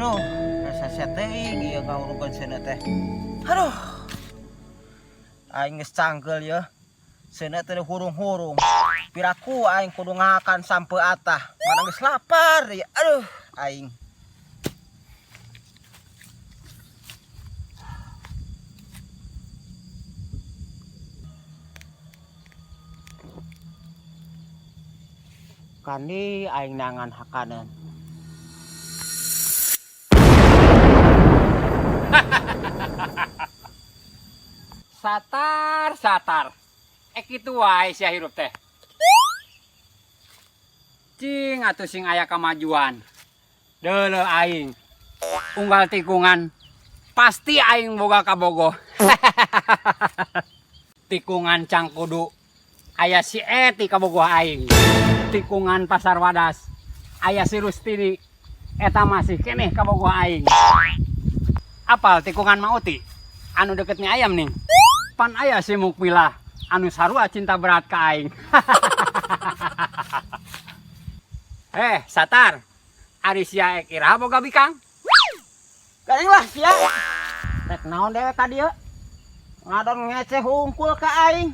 Aduh, rasa setting ieu ngawurungkeun seuneu teh. Aduh. Aing geus canggel ya. Seuneu teh hurung-hurung. Piraku aing kudu ngakan sampe atah. Mana geus lapar ya. Aduh, aing. Kandi aing nangan hakanan. Satar. Kitu wae sia hirup teh. Cing atuh sing aya kamajuan. Deuleuh aing. Unggal tikungan pasti aing boga kabogoh. Tikungan Cangkudu aya si Eti kabogoh aing. Tikungan Pasar Wadas aya si Rustini eta masih keneh kabogoh aing. Apal tikungan Mauti anu deket mi ayam nih. Pan aya si Mukmilah anu sarua cinta berat ka aing. Satar. Ari sia ek iraha boga bikang? Garing lah sia. Rek naon dewe ka dieu? Ngadon ngeceh hungkul ka aing.